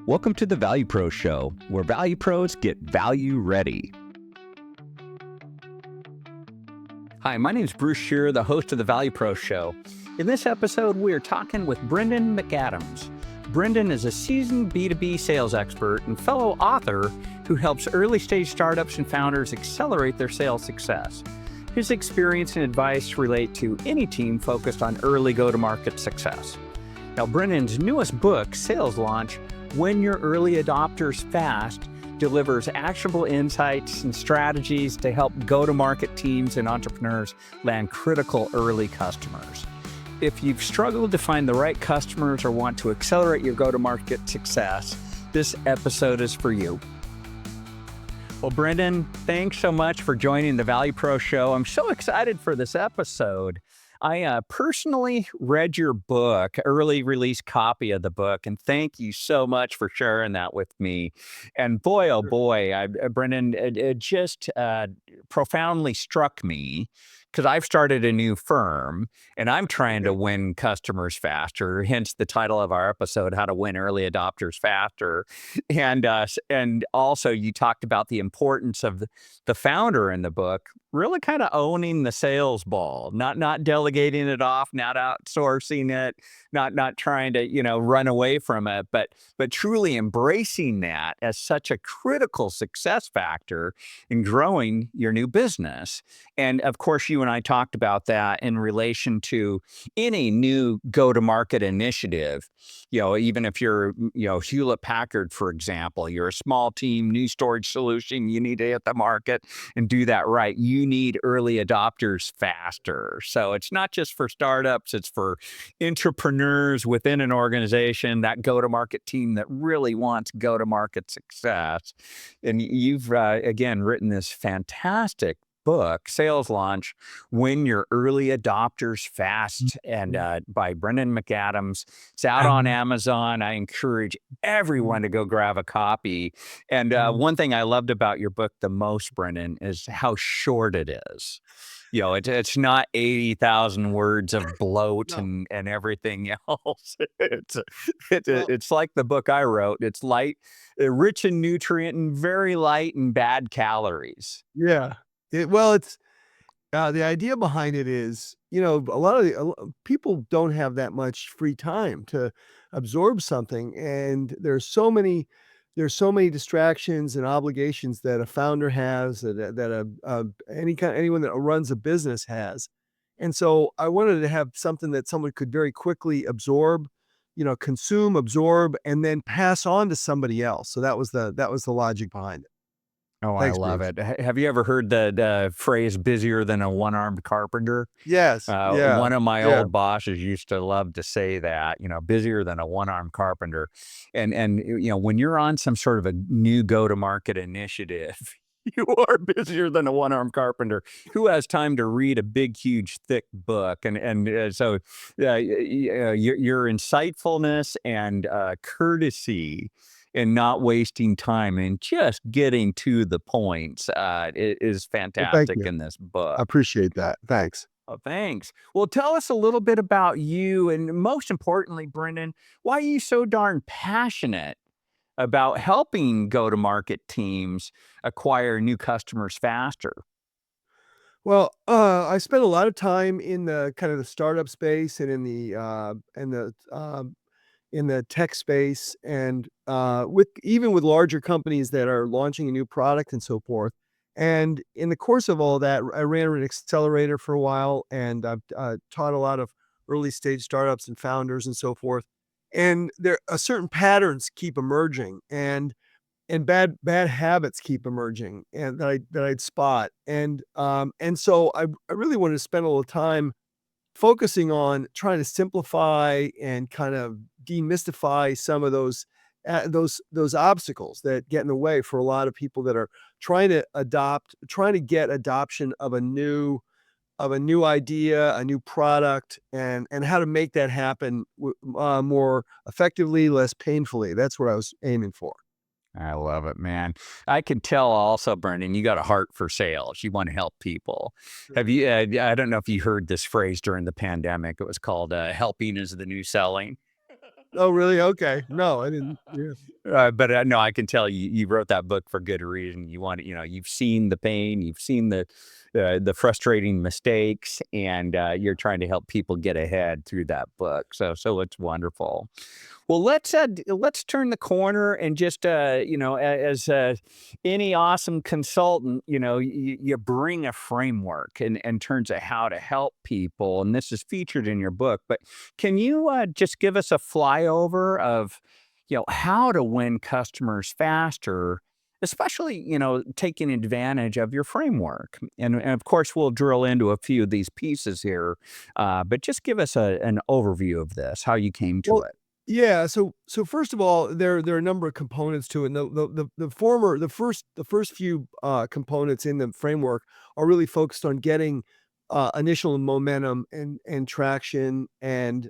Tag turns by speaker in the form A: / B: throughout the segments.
A: Welcome to the ValuePros Show, where Value Pros get value ready. Hi, my name is Bruce Scheer, the host of the ValuePros Show. In this episode, we are talking with Brendan McAdams. Brendan is a seasoned B2B sales expert and fellow author who helps early-stage startups and founders accelerate their sales success. His experience and advice relate to any team focused on early go-to-market success. Now, Brendan's newest book, Sales Launch, When Your Early Adopters Fast, delivers actionable insights and strategies to help go-to-market teams and entrepreneurs land critical early customers. If you've struggled to find the right customers or want to accelerate your go-to-market success, this episode is for you. Well, Brendan, thanks so much for joining the ValuePros Show. I'm so excited for this episode. I personally read your book, early release copy of the book, and thank you so much for sharing that with me. And boy, oh boy, Brendan, it just profoundly struck me because I've started a new firm and I'm trying to win customers faster, hence the title of our episode, How to Win Early Adopters Faster. And also you talked about the importance of the founder in the book really kind of owning the sales ball, not delegating it off, not outsourcing it, not trying to, run away from it, but truly embracing that as such a critical success factor in growing your new business. And of course, you and I talked about that in relation to any new go-to-market initiative. Even if you're, Hewlett-Packard, for example, you're a small team, new storage solution, you need to hit the market and do that right. You need early adopters faster. So it's not just for startups, it's for entrepreneurs within an organization, that go-to-market team that really wants go-to-market success. And you've, again, written this fantastic book, Sales Launch, When Your Early Adopters Fast, and by Brendan McAdams. It's out on Amazon. I encourage everyone to go grab a copy. And one thing I loved about your book the most, Brendan, is how short it is. It's not 80,000 words of bloat and everything else. It's like the book I wrote. It's light, rich in nutrient, and very light in bad calories.
B: Yeah. It's the idea behind it is, a lot of people don't have that much free time to absorb something, and there's so many distractions and obligations that a founder has, that anyone that runs a business has. And so I wanted to have something that someone could very quickly absorb, consume, absorb, and then pass on to somebody else. So that was the logic behind it.
A: Oh,
B: Thanks,
A: I love
B: Bruce.
A: it. Have you ever heard the phrase busier than a one-armed carpenter?
B: Yes. Yeah.
A: One of my
B: Yeah.
A: old bosses used to love to say that, busier than a one-armed carpenter. And when you're on some sort of a new go-to-market initiative, you are busier than a one-armed carpenter. Who has time to read a big, huge, thick book? So your insightfulness and courtesy and not wasting time and just getting to the points is
B: Well, thank
A: fantastic
B: you.
A: in this
B: I
A: book.
B: appreciate that. Thanks.
A: Oh, thanks. Well, tell us a little bit about you, and most importantly, Brendan, why are you so darn passionate about helping go-to-market teams acquire new customers faster?
B: Well, I spent a lot of time in the kind of the startup space and in the tech space, and with larger companies that are launching a new product and so forth. And in the course of all that, I ran an accelerator for a while, and I've taught a lot of early stage startups and founders and so forth. And there are certain patterns keep emerging, and bad habits keep emerging, and that I'd spot. And so I really wanted to spend a little time focusing on trying to simplify and kind of demystify some of those obstacles that get in the way for a lot of people that are trying to get adoption of a new idea, a new product, and how to make that happen more effectively, less painfully. That's what I was aiming for.
A: I love it, man. I can tell also, Brendan, you got a heart for sales. You want to help people. Have you, I don't know if you heard this phrase during the pandemic. It was called helping is the new selling.
B: Oh, really? Okay. No, I didn't. Yeah.
A: But no, I can tell you wrote that book for good reason. You want to, you've seen the pain, you've seen the frustrating mistakes, and you're trying to help people get ahead through that book. So it's wonderful. Well, let's turn the corner and just as any awesome consultant, you bring a framework and terms of how to help people, and this is featured in your book. But can you just give us a flyover of how to win customers faster, especially, taking advantage of your framework. And of course, we'll drill into a few of these pieces here, but just give us an overview of this, how you came to
B: Well,
A: it.
B: yeah. So first of all, there are a number of components to it. And the first few components in the framework are really focused on getting initial momentum and traction and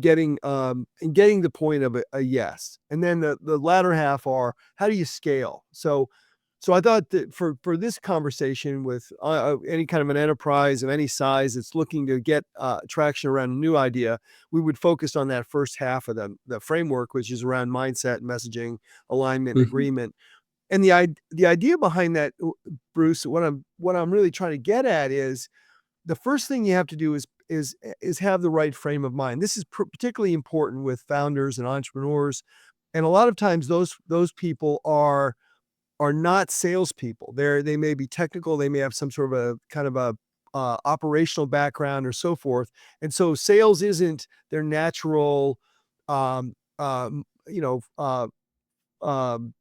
B: getting the point of a yes. And then the latter half are how do you scale? So I thought that for this conversation with any kind of an enterprise of any size that's looking to get traction around a new idea, we would focus on that first half of the framework, which is around mindset, messaging, alignment, and
A: Mhm.
B: agreement. And the idea behind that, Bruce, what I'm really trying to get at is the first thing you have to do is have the right frame of mind. This is particularly important with founders and entrepreneurs, and a lot of times those people are not salespeople. They may be technical, they may have some sort of a kind of a operational background or so forth, and so sales isn't their natural, um, you know, um,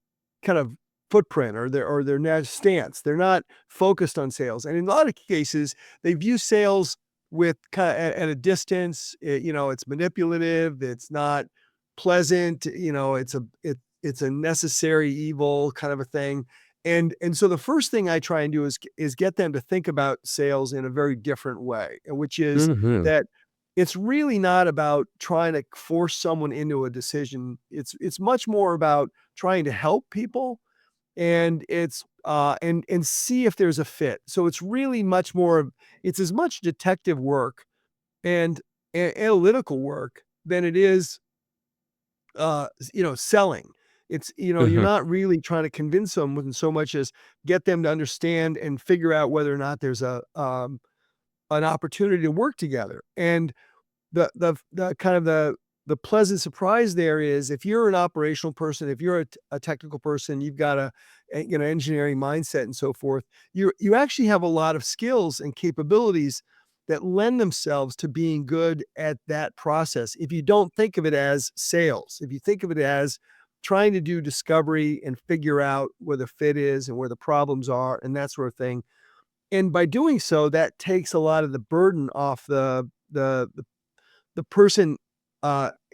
B: kind of footprint or their stance. They're not focused on sales, and in a lot of cases, they view sales with at a distance. It's manipulative. It's not pleasant. It's a necessary evil kind of a thing. And so the first thing I try and do is get them to think about sales in a very different way, which is
A: Mhm.
B: that it's really not about trying to force someone into a decision. It's much more about trying to help people, and and see if there's a fit. So it's really much more of it's as much detective work and analytical work than it is selling. You're
A: Mhm.
B: not really trying to convince someone so much as get them to understand and figure out whether or not there's a an opportunity to work together. And the kind of the pleasant surprise there is if you're an operational person, if you're a technical person, you've got engineering mindset and so forth, you actually have a lot of skills and capabilities that lend themselves to being good at that process. If you don't think of it as sales, if you think of it as trying to do discovery and figure out where the fit is and where the problems are and that sort of thing. And by doing so, that takes a lot of the burden off the person,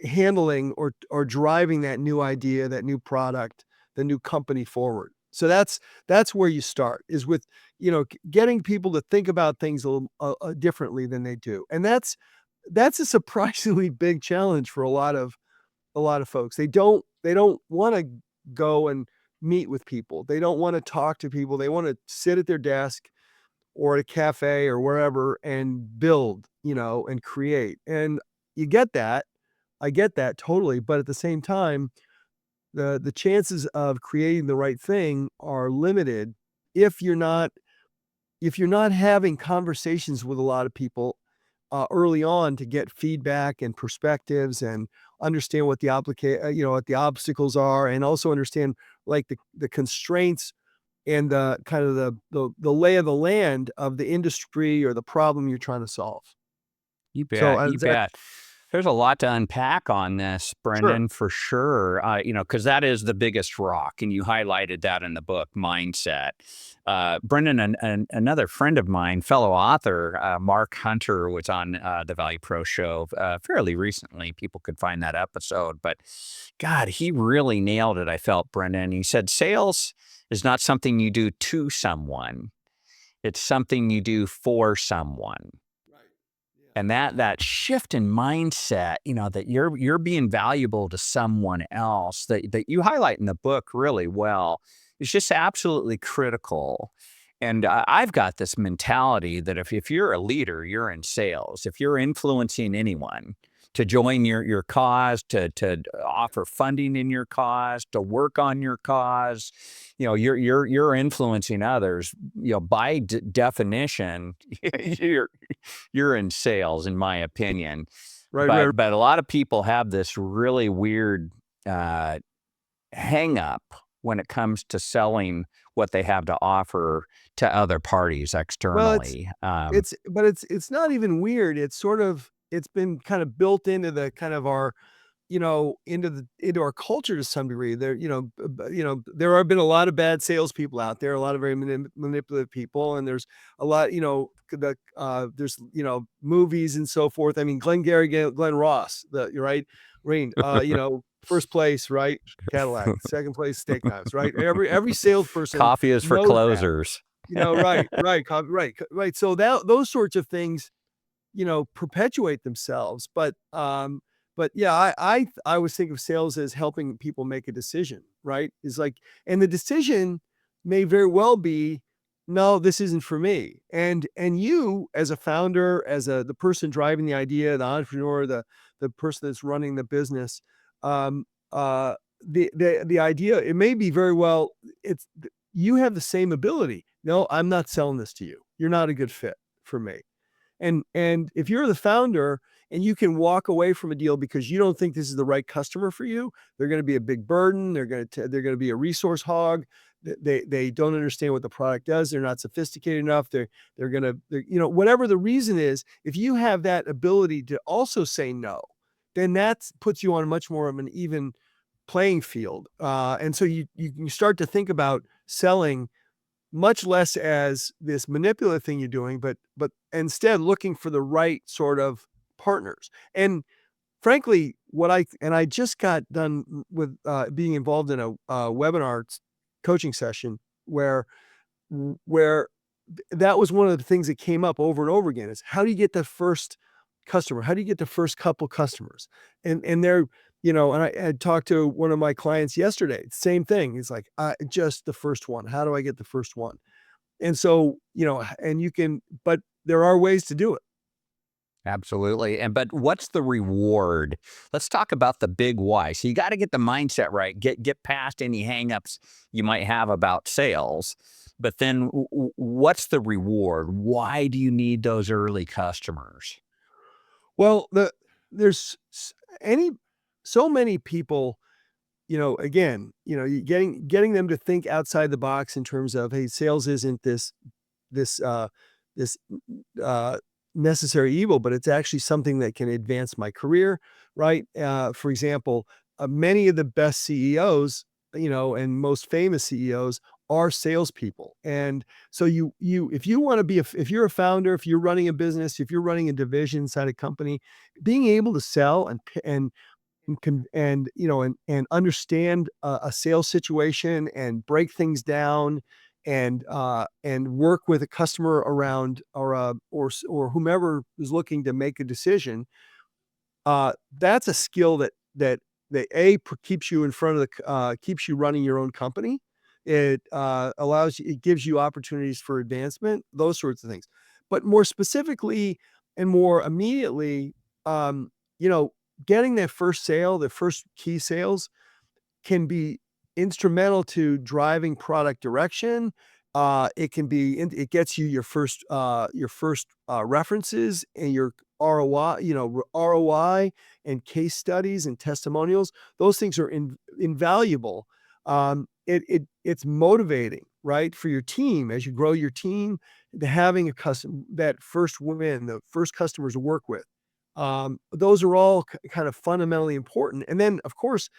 B: handling or driving that new idea, that new product, the new company forward. So that's where you start, is with, getting people to think about things a little, differently than they do. And that's a surprisingly big challenge for a lot of folks. They don't wanna go and meet with people. They don't wanna talk to people. They wanna sit at their desk or at a cafe or wherever and build, and create. And you get that. I get that totally. But at the same time, the chances of creating the right thing are limited if you're not having conversations with a lot of people early on to get feedback and perspectives and understand what the obstacles are, and also understand like the constraints and the kind of the lay of the land of the industry or the problem you're trying to solve.
A: You
B: So,
A: bet, you
B: that
A: bet. There's a lot to unpack on this,
B: Sure.
A: Brendan, for sure. Because that is the biggest rock, and you highlighted that in the book, mindset. Brendan, another friend of mine, fellow author, Mark Hunter, was on the Value Pro show fairly recently. People could find that episode, but God, he really nailed it. I felt, Brendan. He said, "Sales is not something you do to someone; it's something you do for someone."
B: Right. Yeah.
A: And that shift in mindset, that you're being valuable to someone else, that you highlight in the book really well, is just absolutely critical. And I've got this mentality that if you're a leader, you're in sales. If you're influencing anyone, to join your cause, to offer funding in your cause, to work on your cause. You're influencing others. By definition, you're you're in sales, in my opinion.
B: Right, right.
A: But a lot of people have this really weird hang up when it comes to selling what they have to offer to other parties
B: Well,
A: externally.
B: it's not even weird. It's been kind of built into the kind of our, into our culture to some degree. There have been a lot of bad salespeople out there, a lot of very manipulative people, and there's a lot, there's movies and so forth. I mean, Glengarry Glenn Ross, right, Rain, first place, right, Cadillac, second place, steak knives, right. Every salesperson
A: Coffee is for
B: knows that.
A: closers.
B: Right. So those sorts of things, perpetuate themselves. But yeah, I always think of sales as helping people make a decision, right? Is like, and the decision may very well be, no, this isn't for me. And you as a founder, as the person driving the idea, the entrepreneur, the person that's running the business, um, the idea, it may be very well, you have the same ability. No, I'm not selling this to you. You're not a good fit for me. And if you're the founder and you can walk away from a deal because you don't think this is the right customer for you, they're going to be a big burden. They're going to be a resource hog. They don't understand what the product does. They're not sophisticated enough. They're going to, whatever the reason is, if you have that ability to also say no, then that puts you on much more of an even playing field. And so you start to think about selling much less as this manipulative thing you're doing, but instead looking for the right sort of partners. And frankly, I just got done with being involved in a webinar coaching session where that was one of the things that came up over and over again is how do you get the first customer? How do you get the first couple customers? And they're, and I had talked to one of my clients yesterday, same thing. It's like, just the first one. How do I get the first one? And so, but there are ways to do it.
A: Absolutely. But what's the reward? Let's talk about the big why. So you got to get the mindset right. Get past any hangups you might have about sales. But then what's the reward? Why do you need those early customers?
B: Well, there's so many people, again, getting them to think outside the box in terms of, hey, sales isn't this this necessary evil, but it's actually something that can advance my career, right? For example, many of the best CEOs, and most famous CEOs are salespeople. And so if you want to be, if you're a founder, if you're running a business, if you're running a division inside a company, being able to sell and understand a sales situation and break things down and work with a customer around or whomever is looking to make a decision, that's a skill that keeps you in front of keeps you running your own company. It it gives you opportunities for advancement, those sorts of things. But more specifically and more immediately, um, you know, getting that first sale, the first key sales can be instrumental to driving product direction. It gets you your first references and your ROI, ROI and case studies and testimonials. Those things are invaluable. It's motivating, right, for your team as you grow your team, having that first win, the first customers to work with. Those are all kind of fundamentally important. And then, of course,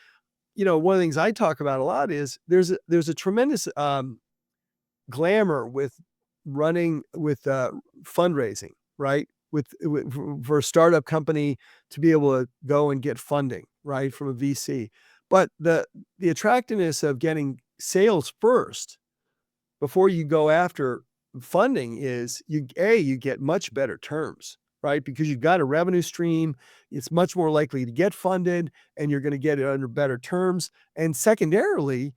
B: one of the things I talk about a lot is there's a tremendous glamour with running with fundraising, right? For a startup company to be able to go and get funding, right, from a VC. But the attractiveness of getting sales first before you go after funding is you get much better terms, right? Because you've got a revenue stream, it's much more likely to get funded and you're going to get it under better terms. And secondarily,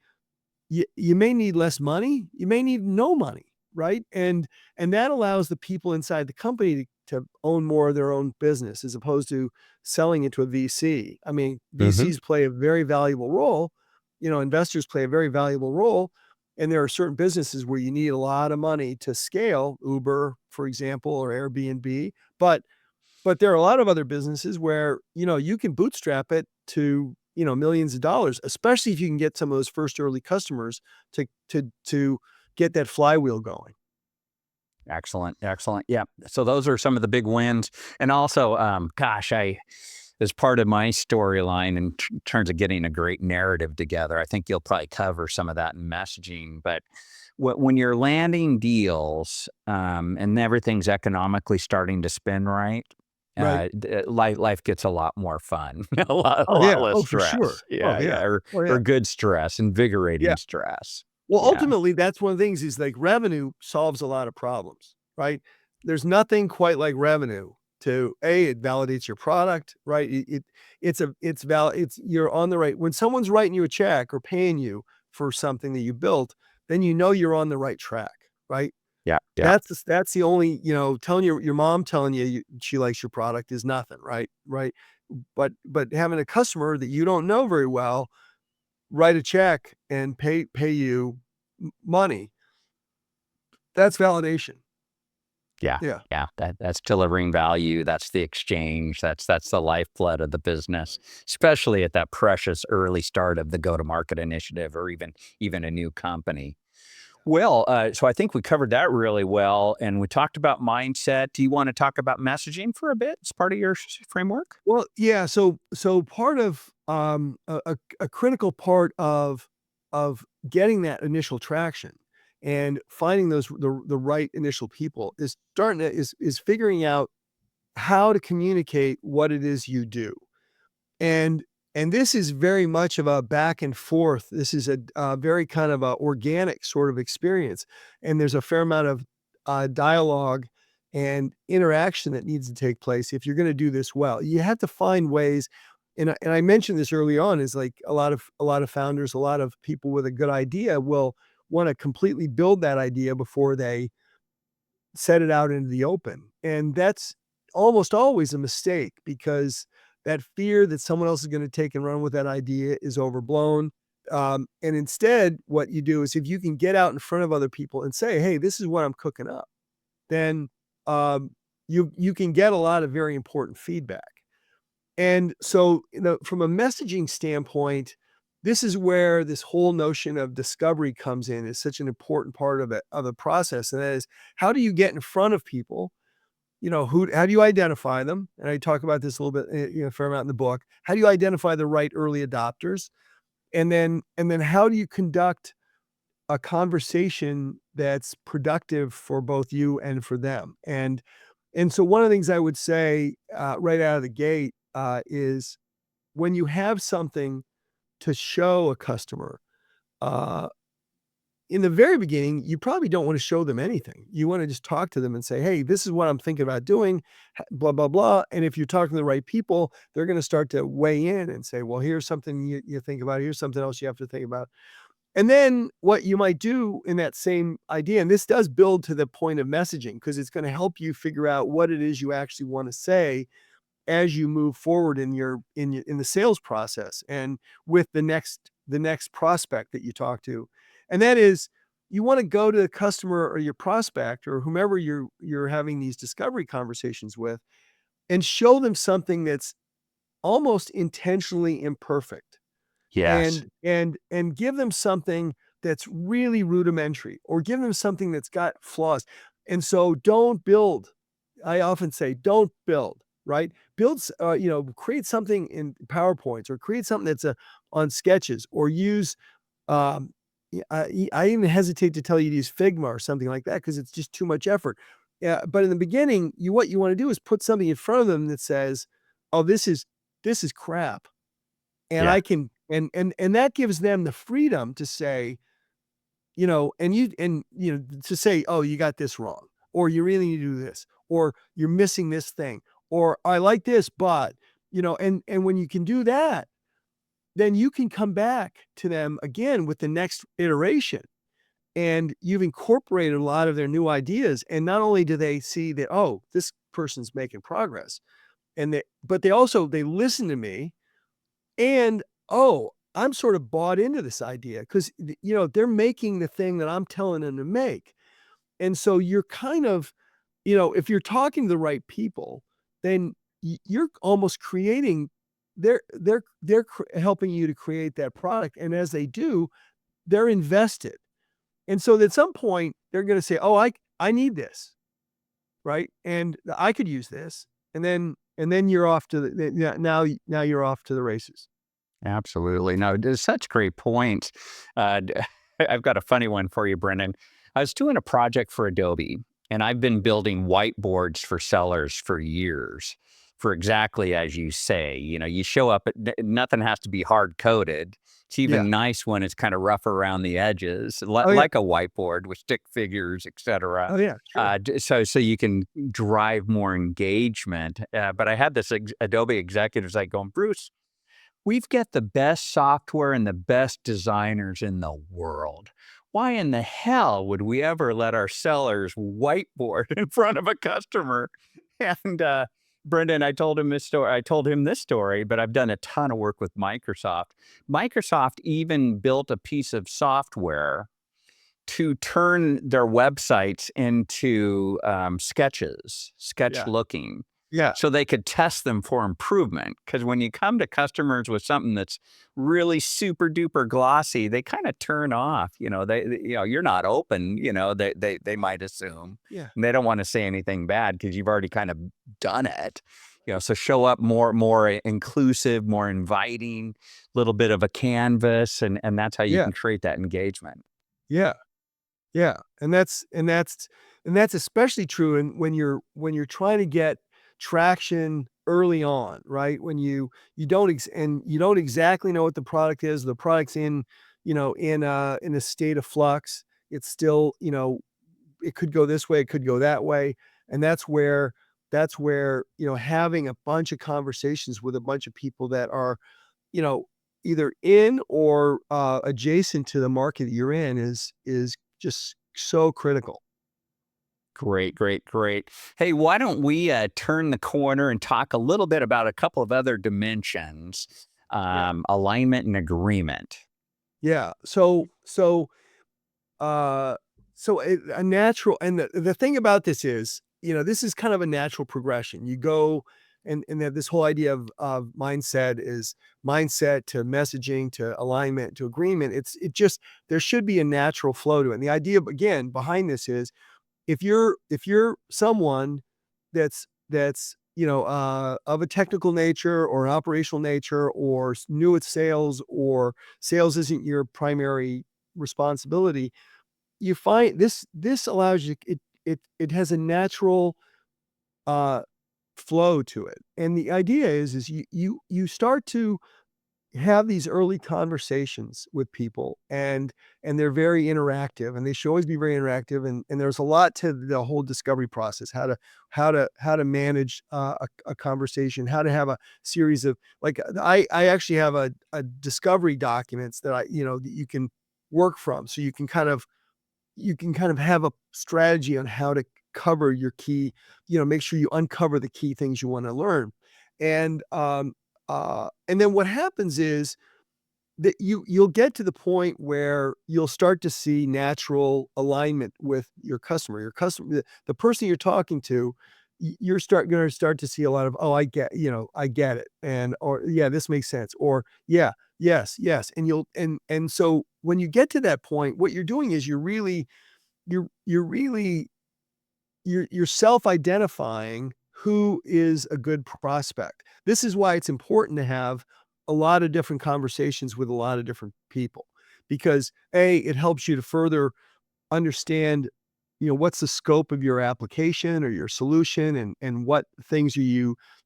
B: you may need less money, you may need no money, right? And that allows the people inside the company to own more of their own business as opposed to selling it to a VC. I mean,
A: Hmm.
B: VCs play a very valuable role. Investors play a very valuable role. And there are certain businesses where you need a lot of money to scale, Uber, for example, or Airbnb. But there are a lot of other businesses where, you can bootstrap it to, millions of dollars, especially if you can get some of those first early customers to get that flywheel going.
A: Excellent, excellent. Yeah. So those are some of the big wins, and also, gosh, as part of my storyline in terms of getting a great narrative together, I think you'll probably cover some of that in messaging. But when you're landing deals, and everything's economically starting to spin right,
B: Right.
A: life gets a lot more fun, a
B: Oh,
A: lot
B: yeah.
A: less
B: Oh, for sure.
A: stress.
B: Oh,
A: Yeah,
B: yeah.
A: yeah,
B: Oh,
A: or
B: yeah.
A: good stress,
B: Yeah.
A: invigorating stress.
B: Well,
A: Yeah,
B: ultimately, that's one of the things is like revenue solves a lot of problems, right? There's nothing quite like revenue it validates your product, right? It's you're on the right when someone's writing you a check or paying you for something that you built, then you're on the right track, right?
A: yeah, yeah,
B: That's the only, telling your mom telling she likes your product is nothing, right? Right. But having a customer that you don't know very well write a check and pay you money, that's validation.
A: yeah,
B: Yeah.
A: yeah. That's delivering value. That's the exchange. That's the lifeblood of the business, especially at that precious early start of the go to market initiative, or even a new company. Well, so I think we covered that really well, and we talked about mindset. Do you want to talk about messaging for a bit as part of your framework?
B: Well, yeah, so part of, a critical part of getting that initial traction and finding the right initial people is starting to is figuring out how to communicate what it is you do. And and this is very much of a back and forth. This is a very kind of a organic sort of experience, and there's a fair amount of, dialogue and interaction that needs to take place if you're gonna do this well. You have to find ways, and I mentioned this early on, is like a lot of founders, a lot of people with a good idea will wanna completely build that idea before they set it out into the open. And that's almost always a mistake because that fear that someone else is going to take and run with that idea is overblown. And instead, what you do is if you can get out in front of other people and say, "Hey, this is what I'm cooking up," then um, you can get a lot of very important feedback. And so, from a messaging standpoint, this is where this whole notion of discovery comes in. Is such an important part of the process, and that is how do you get in front of people? How do you identify them? And I talk about this a little bit, a fair amount in the book. How do you identify the right early adopters? And then how do you conduct a conversation that's productive for both you and for them? And so one of the things I would say right out of the gate is when you have something to show a customer, uh, in the very beginning, you probably don't want to show them anything. You want to just talk to them and say, "Hey, this is what I'm thinking about doing, blah, blah, blah." And if you're talking to the right people, they're going to start to weigh in and say, "Well, here's something you think about. Here's something else you have to think about." And then what you might do in that same idea, and this does build to the point of messaging because it's going to help you figure out what it is you actually want to say as you move forward in the sales process and with the next prospect that you talk to. And that is you want to go to the customer or your prospect or whomever you're having these discovery conversations with and show them something that's almost intentionally imperfect
A: Yes.
B: and give them something that's really rudimentary or give them something that's got flaws. And so don't build. I often say, don't build, right? Create something in PowerPoints or create something that's on sketches or use, um, I even hesitate to tell you to use Figma or something like that because it's just too much effort. Yeah, but in the beginning, what you want to do is put something in front of them that says, "Oh, this is crap," and
A: Yeah.
B: I can and that gives them the freedom to say, to say, "Oh, you got this wrong," or "You really need to do this," or "You're missing this thing," or "I like this, but," and when you can do that, then you can come back to them again with the next iteration and you've incorporated a lot of their new ideas. And not only do they see that, oh, this person's making progress, but they listen to me, and, oh, I'm sort of bought into this idea because, they're making the thing that I'm telling them to make. And so you're kind of, if you're talking to the right people, then you're almost creating, helping you to create that product. And as they do, they're invested. And so at some point they're going to say, oh, I need this. Right. And I could use this. And then you're off to now you're off to the races.
A: Absolutely. No, it's such great points. I've got a funny one for you, Brendan. I was doing a project for Adobe, and I've been building whiteboards for sellers for years, for exactly as you say. You show up, nothing has to be hard coded. It's
B: Yeah.
A: even nice when it's kind of rough around the edges,
B: Oh, yeah.
A: like a whiteboard with stick figures, etc.
B: Oh, yeah. Sure.
A: So you can drive more engagement. But I had this Adobe executives like going, Bruce, we've got the best software and the best designers in the world. Why in the hell would we ever let our sellers whiteboard in front of a customer? And Brendan, I told him this story. I told him this story, but I've done a ton of work with Microsoft. Microsoft even built a piece of software to turn their websites into sketch
B: Yeah.
A: looking,
B: Yeah.
A: so they could test them for improvement. Because when you come to customers with something that's really super duper glossy, they kind of turn off. You're not open. They might assume.
B: Yeah.
A: And they don't want to say anything bad because you've already kind of done it. So show up more inclusive, more inviting, little bit of a canvas, and that's how you
B: Yeah.
A: can create that engagement.
B: Yeah. Yeah. And that's especially true when you're trying to get traction early on, right? When you don't exactly know what the product is. The product's in a state of flux. It's still, it could go this way, it could go that way. And that's where, having a bunch of conversations with a bunch of people that are, you know, either in or adjacent to the market that you're in is just so critical.
A: Great, great, great. Hey, why don't we turn the corner and talk a little bit about a couple of other dimensions,
B: Yeah.
A: alignment and agreement.
B: Yeah. Uh, a natural, and the thing about this is, this is kind of a natural progression. You go, and that this whole idea of mindset is mindset to messaging to alignment to agreement. It just, there should be a natural flow to it. And the idea, again, behind this is, if you're someone that's of a technical nature or an operational nature, or new at sales, or sales isn't your primary responsibility, you find this allows you, it has a natural uh flow to it. And the idea is you start to have these early conversations with people, and they're very interactive, and they should always be very interactive. And there's a lot to the whole discovery process, how to manage a conversation, how to have a series of, like, I actually have a discovery documents that that you can work from, so you can kind of have a strategy on how to cover your key, make sure you uncover the key things you want to learn. And then what happens is that you'll get to the point where you'll start to see natural alignment with your customer. The person you're talking to, going to start to see a lot of, oh, I get it, or yeah, this makes sense, or yeah, yes, yes, and so when you get to that point, what you're doing is you're really you're self-identifying who is a good prospect. This is why it's important to have a lot of different conversations with a lot of different people, because it helps you to further understand, what's the scope of your application or your solution, and what things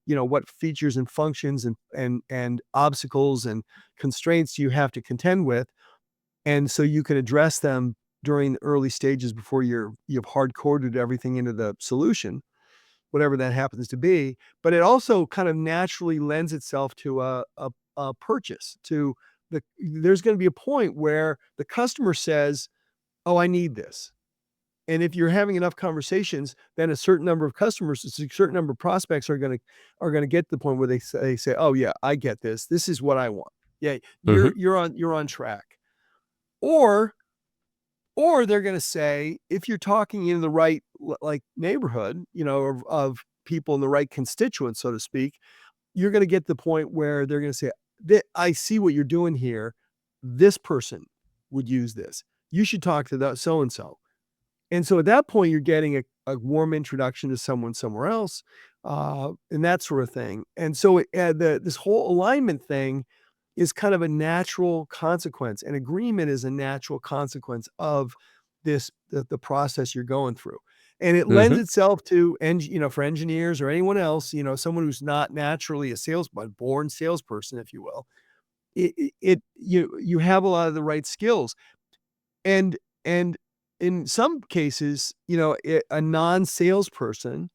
B: what features and functions and obstacles and constraints you have to contend with. And so you can address them during the early stages before you've hard coded everything into the solution, whatever that happens to be. But it also kind of naturally lends itself to a purchase. There's going to be a point where the customer says, oh, I need this. And if you're having enough conversations, then a certain number of customers, a certain number of prospects are gonna get to the point where they say, "Oh yeah, I get this. This is what I want. Yeah,
A: Hmm.
B: you're on track." Or they're gonna say, if you're talking in the right like neighborhood, of people in the right constituents, so to speak, you're gonna get to the point where they're gonna say, I see what you're doing here. This person would use this. You should talk to that so and so." And so at that point, you're getting a warm introduction to someone somewhere else, and that sort of thing. And so this whole alignment thing is kind of a natural consequence. And agreement is a natural consequence of the process you're going through. And it lends
A: Hmm.
B: itself to, for engineers or anyone else, someone who's not naturally a salesman, born salesperson, if you will. You have a lot of the right skills. And in some cases, a non-salesperson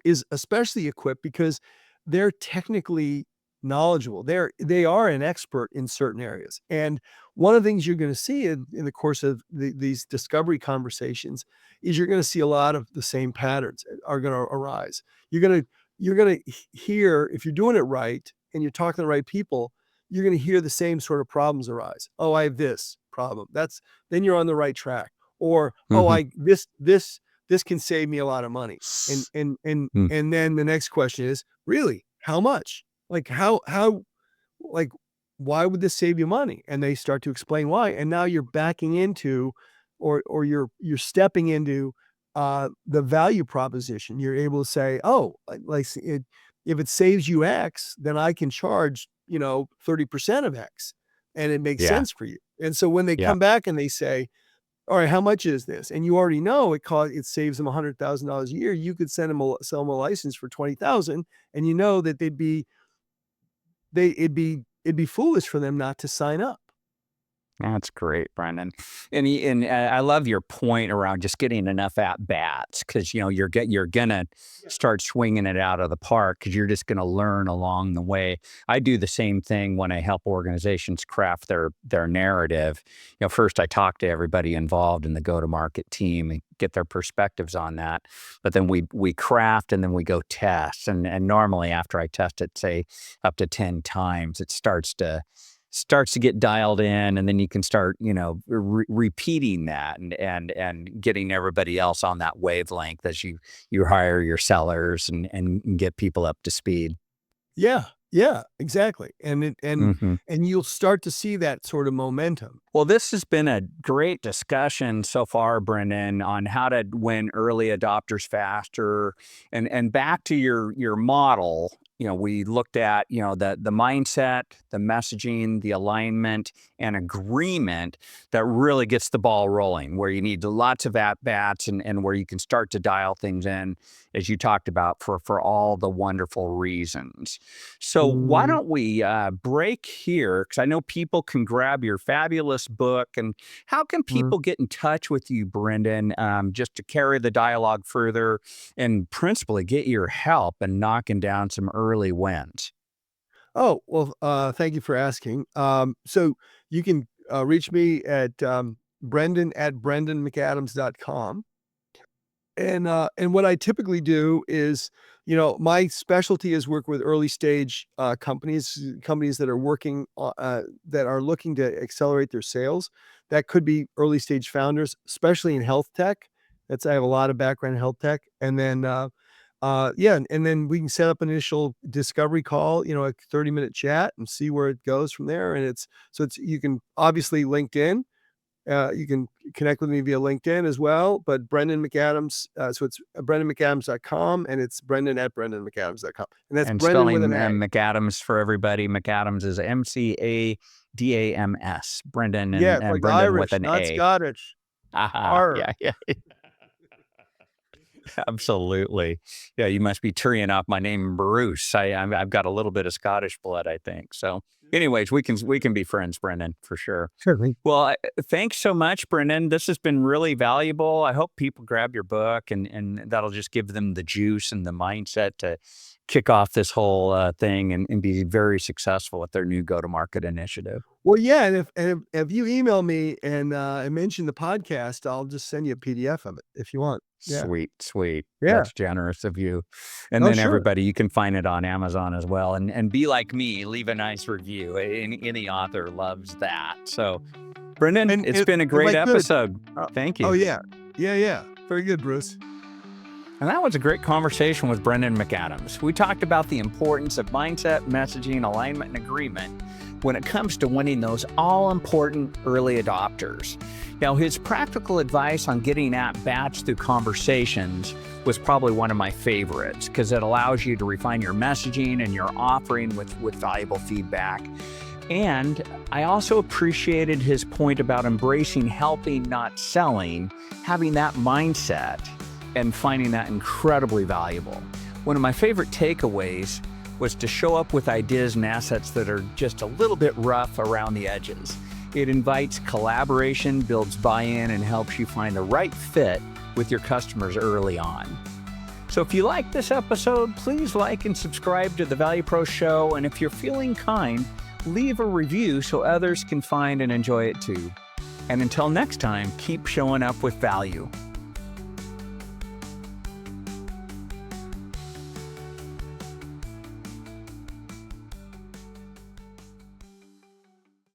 B: is especially equipped because they're technically knowledgeable. They are an expert in certain areas. And one of the things you're gonna see in the course of these discovery conversations is you're gonna see a lot of the same patterns are gonna arise. You're gonna hear, if you're doing it right and you're talking to the right people, you're gonna hear the same sort of problems arise. "Oh, I have this problem." Then you're on the right track. Or, "Oh,
A: Hmm.
B: I this can save me a lot of money." And then the next question is, "Really? How much? Like, like, why would this save you money?" And they start to explain why, and now you're backing into, or you're stepping into, the value proposition. You're able to say, "Oh, if it saves you X, then I can charge, 30% of X, and it makes
A: Yeah.
B: sense for you." And so when they
A: Yeah.
B: come back and they say, "All right, how much is this?" And you already know it saves them $100,000 a year. You could sell them a license for 20,000, and you know that it'd be foolish for them not to sign up.
A: That's great, Brendan. And I love your point around just getting enough at bats because you're gonna
B: Yeah.
A: start swinging it out of the park because you're just gonna learn along the way. I do the same thing when I help organizations craft their narrative. First I talk to everybody involved in the go to market team and get their perspectives on that. But then we craft and then we go test. And normally after I test it, say up to 10 times, it starts to get dialed in, and then you can start repeating that and getting everybody else on that wavelength as you hire your sellers and get people up to speed.
B: Yeah, yeah, exactly.
A: Hmm.
B: And you'll start to see that sort of momentum.
A: Well, this has been a great discussion so far, Brendan, on how to win early adopters faster. And back to your model, we looked at, the mindset, the messaging, the alignment, and agreement that really gets the ball rolling, where you need lots of at-bats and where you can start to dial things in, as you talked about, for all the wonderful reasons. So why
B: Mm,
A: don't we break here? Because I know people can grab your fabulous book. And how can
B: mm.
A: people get in touch with you, Brendan, just to carry the dialogue further and principally get your help in knocking down some early wins?
B: Oh, well, thank you for asking. So you can, reach me at, Brendan at brendanmcadams.com. And what I typically do is, my specialty is work with early stage, companies that are that are looking to accelerate their sales. That could be early stage founders, especially in health tech. I have a lot of background in health tech. And then, yeah, and then we can set up an initial discovery call, a 30-minute chat and see where it goes from there. And you can obviously LinkedIn. You can connect with me via LinkedIn as well, but Brendan McAdams, so it's brendanmcadams.com, and it's Brendan at brendanmcadams.com. And that's
A: And
B: Brendan with
A: spelling
B: an A.
A: McAdams for everybody. McAdams is McAdams. Brendan
B: Yeah, it's
A: and
B: like
A: Brendan with
B: Irish,
A: an
B: not
A: A.
B: Scottish.
A: Aha.
B: R.
A: Yeah. Yeah. Absolutely. Yeah, you must be teeing off my name, Bruce. I've got a little bit of Scottish blood, I think. So, anyways, we can be friends, Brendan, for sure.
B: Certainly.
A: Well, thanks so much, Brendan. This has been really valuable. I hope people grab your book and that'll just give them the juice and the mindset kick off this whole thing and be very successful with their new go-to-market initiative.
B: Well, yeah, and if you email me and mention the podcast, I'll just send you a PDF of it if you want. Yeah.
A: Sweet.
B: Yeah.
A: That's generous of you. And
B: Oh,
A: then
B: sure.
A: everybody, you can find it on Amazon as well. And be like me, leave a nice review. Any author loves that. So, Brendan,
B: And
A: it's
B: it-
A: been a
B: if
A: great
B: I could-
A: episode. Thank you.
B: Oh, yeah. Yeah. Very good, Bruce.
A: And that was a great conversation with Brendan McAdams. We talked about the importance of mindset, messaging, alignment, and agreement when it comes to winning those all-important early adopters. Now, his practical advice on getting at-bats through conversations was probably one of my favorites because it allows you to refine your messaging and your offering with valuable feedback. And I also appreciated his point about embracing helping, not selling, having that mindset and finding that incredibly valuable. One of my favorite takeaways was to show up with ideas and assets that are just a little bit rough around the edges. It invites collaboration, builds buy-in, and helps you find the right fit with your customers early on. So if you like this episode, please like and subscribe to the ValuePros show. And if you're feeling kind, leave a review so others can find and enjoy it too. And until next time, keep showing up with value.